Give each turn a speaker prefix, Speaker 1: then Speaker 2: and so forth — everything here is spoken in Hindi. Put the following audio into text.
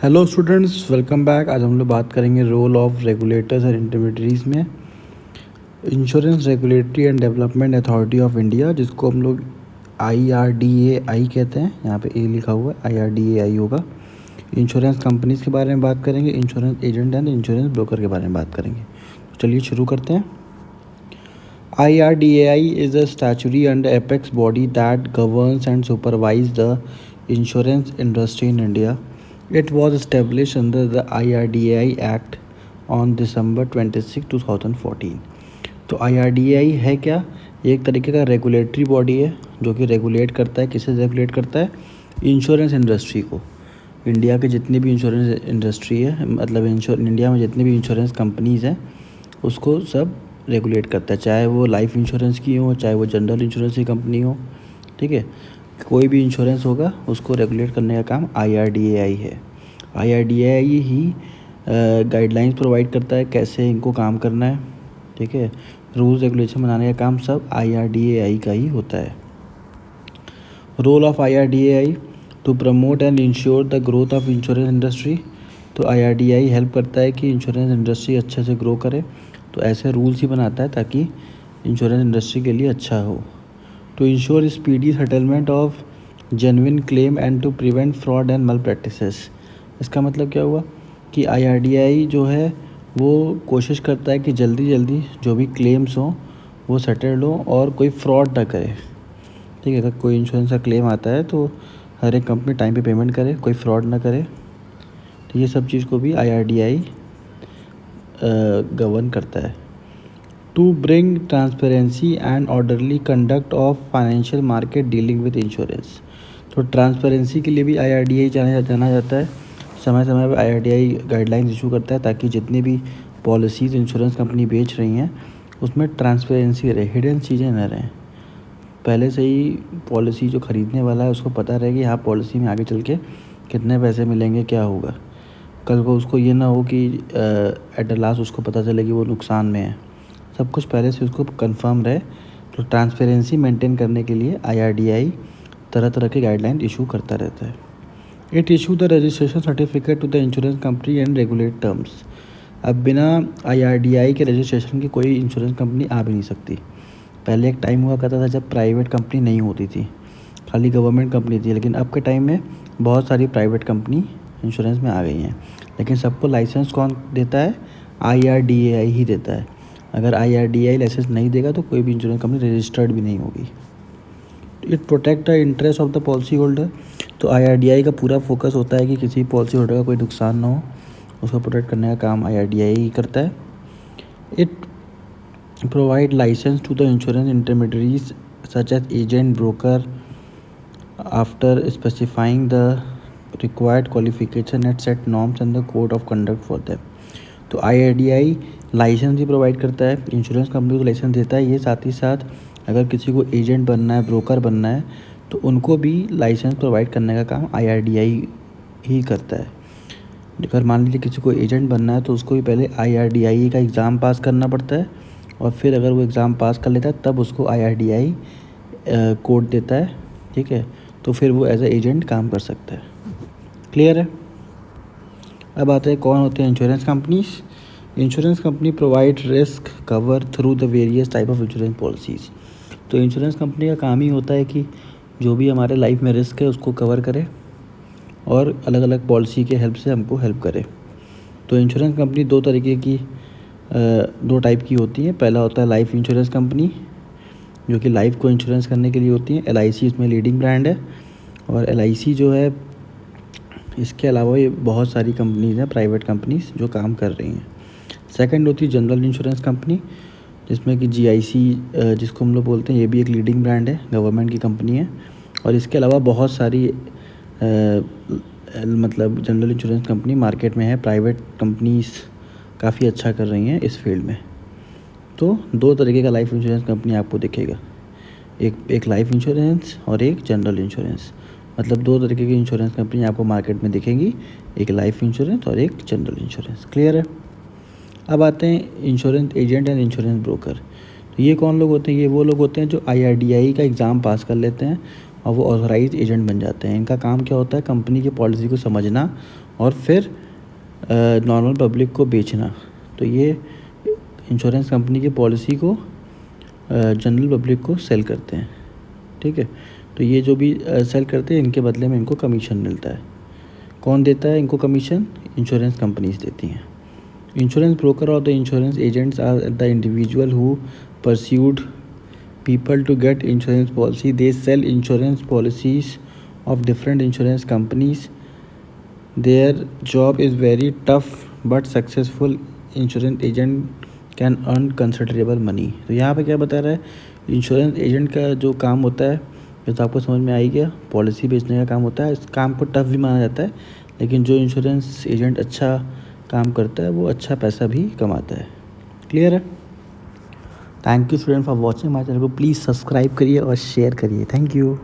Speaker 1: Hello students, welcome back. आज हम लोग बात करेंगे role of regulators and intermediaries में। Insurance regulatory and development authority of India, जिसको हम लोग IRDAI कहते हैं, यहाँ पे ए लिखा हुआ है, IRDAI होगा। इंश्योरेंस कंपनीज़ के बारे में बात करेंगे, insurance agent and insurance broker के बारे में बात करेंगे। तो चलिए शुरू करते हैं। IRDAI is a statutory and apex body that governs and supervises the insurance industry in India. It was established under the IRDAI Act on December 26, 2014. तो IRDAI है क्या? ये एक तरीके का रेगुलेटरी बॉडी है जो कि रेगुलेट करता है। किसे रेगुलेट करता है? इंश्योरेंस इंडस्ट्री को। इंडिया के जितनी भी इंश्योरेंस इंडस्ट्री है, मतलब इंडिया में जितनी भी इंश्योरेंस कंपनीज़ हैं, उसको सब रेगुलेट करता है। चाहे वो लाइफ इंश्योरेंस की हो, चाहे वो जनरल इंश्योरेंस की कंपनी हो, ठीक है। कोई भी इंश्योरेंस होगा उसको रेगुलेट करने का काम IRDAI है। IRDAI ही गाइडलाइंस प्रोवाइड करता है कैसे इनको काम करना है, ठीक है। रूल्स रेगुलेशन बनाने का काम सब IRDAI का ही होता है। Role of IRDAI to promote and ensure the growth of insurance industry. तो IRDAI हेल्प करता है कि इंश्योरेंस इंडस्ट्री अच्छे से ग्रो करे, तो ऐसे रूल्स ही बनाता है ताकि इंश्योरेंस इंडस्ट्री के लिए अच्छा हो। To ensure speedy settlement of genuine claim and to prevent fraud and malpractices. इसका मतलब क्या हुआ कि IRDAI जो है वो कोशिश करता है कि जल्दी जल्दी जो भी क्लेम्स हों वो सेटल्ड हो और कोई फ्रॉड ना करे, ठीक है। अगर कोई इंश्योरेंस का क्लेम आता है तो हर एक कंपनी टाइम पे पेमेंट करे, कोई फ्रॉड ना करे। तो ये सब चीज़ को भी IRDAI गवर्न करता है। To bring transparency and orderly conduct of financial market dealing with insurance. तो ट्रांसपेरेंसी के लिए भी IRDAI जाना जाता है। समय समय पर IRDAI गाइडलाइंस इशू करता है ताकि जितनी भी पॉलिसीज़ इंश्योरेंस कंपनी बेच रही हैं उसमें ट्रांसपेरेंसी रहे, हिडन चीज़ें न रहें। पहले से ही पॉलिसी जो ख़रीदने वाला है उसको पता रहे कि हाँ पॉलिसी में आगे चल के कितने पैसे मिलेंगे, क्या होगा। कल को उसको ये ना हो कि एट द लास्ट उसको पता चले कि वो नुकसान में है। सब कुछ पहले से उसको कंफर्म रहे। तो ट्रांसपेरेंसी मेंटेन करने के लिए IRDAI तरह तरह के गाइडलाइन इशू करता रहता है। It issue the registration certificate to the insurance company and regulate terms. अब बिना IRDAI के रजिस्ट्रेशन की कोई इंश्योरेंस कंपनी आ भी नहीं सकती। पहले एक टाइम हुआ करता था जब प्राइवेट कंपनी नहीं होती थी, खाली गवर्नमेंट कंपनी थी, लेकिन अब के टाइम में बहुत सारी प्राइवेट कंपनी इंश्योरेंस में आ गई हैं। लेकिन सबको लाइसेंस कौन देता है? IRDAI ही देता है। अगर IRDAI लाइसेंस नहीं देगा तो कोई भी इंश्योरेंस कंपनी रजिस्टर्ड भी नहीं होगी। It protect the interest of the policy holder. तो IRDAI का पूरा फोकस होता है कि किसी पॉलिसी होल्डर का कोई नुकसान ना हो, उसको प्रोटेक्ट करने का काम IRDAI ही करता है। It provide licence to the insurance intermediaries such as agent, broker, after specifying the required qualification at set norms and the code of conduct for them. तो IRDAI लाइसेंस भी प्रोवाइड करता है, इंश्योरेंस कंपनी को लाइसेंस देता है। ये साथ ही साथ अगर किसी को एजेंट बनना है, ब्रोकर बनना है, तो उनको भी लाइसेंस प्रोवाइड करने का काम IRDAI ही करता है। अगर मान लीजिए किसी को एजेंट बनना है तो उसको भी पहले IRDAI का एग्ज़ाम पास करना पड़ता है, और फिर अगर वो एग्ज़ाम पास कर लेता है तब उसको IRDAI कोड देता है, ठीक है। तो फिर वो एज ए एजेंट काम कर सकता है। क्लियर है? अब आते हैं कौन होते हैं insurance companies. Insurance company provide risk cover through the various type of insurance policies. तो इंश्योरेंस कंपनी का काम ही होता है कि जो भी हमारे लाइफ में रिस्क है उसको कवर करे और अलग अलग पॉलिसी के हेल्प से हमको हेल्प करे। तो इंश्योरेंस कंपनी दो टाइप की होती है। पहला होता है लाइफ इंश्योरेंस कंपनी, जो कि लाइफ को इंश्योरेंस करने के लिए होती है। LIC इसमें लीडिंग ब्रांड है, और LIC जो है, इसके अलावा ये बहुत सारी कंपनीज़ हैं, प्राइवेट कंपनीज़ जो काम कर रही हैं। सेकंड होती है जनरल इंश्योरेंस कंपनी, जिसमें कि GIC जिसको हम लोग बोलते हैं, ये भी एक लीडिंग ब्रांड है, गवर्नमेंट की कंपनी है। और इसके अलावा बहुत सारी मतलब जनरल इंश्योरेंस कंपनी मार्केट में है, प्राइवेट कंपनीज़ काफ़ी अच्छा कर रही हैं इस फील्ड में। तो दो तरीके का लाइफ इंश्योरेंस कंपनी आपको दिखेगा, एक लाइफ इंश्योरेंस और एक जनरल इंश्योरेंस। मतलब दो तरीके की इंश्योरेंस कंपनी आपको मार्केट में दिखेंगी, एक लाइफ इंश्योरेंस और एक जनरल इंश्योरेंस। क्लियर है? अब आते हैं insurance agent and insurance broker. तो ये कौन लोग होते हैं? ये वो लोग होते हैं जो IRDAI का एग्ज़ाम पास कर लेते हैं और वो ऑथराइज एजेंट बन जाते हैं। इनका काम क्या होता है, कंपनी की पॉलिसी को समझना और फिर नॉर्मल पब्लिक को बेचना। तो ये इंश्योरेंस कंपनी की पॉलिसी को जनरल पब्लिक को सेल करते हैं, ठीक है। तो ये जो भी सेल करते हैं, इनके बदले में इनको कमीशन मिलता है। कौन देता है इनको कमीशन? इंश्योरेंस कंपनीज देती हैं। इंश्योरेंस ब्रोकर और the insurance agents are the individual who persuade people to get insurance policy. They sell insurance policies of different insurance companies. Their job is very tough but successful. Insurance agent can earn considerable money. तो यहाँ पे क्या बता रहा है, इंश्योरेंस एजेंट का जो काम होता है, जैसे आपको समझ में आ ही गया, पॉलिसी बेचने का काम होता है। इस काम को टफ भी माना जाता है, लेकिन जो इंश्योरेंस एजेंट अच्छा काम करता है वो अच्छा पैसा भी कमाता है। क्लियर है? Thank you student for watching my channel को। प्लीज़ सब्सक्राइब करिए और शेयर करिए। Thank you.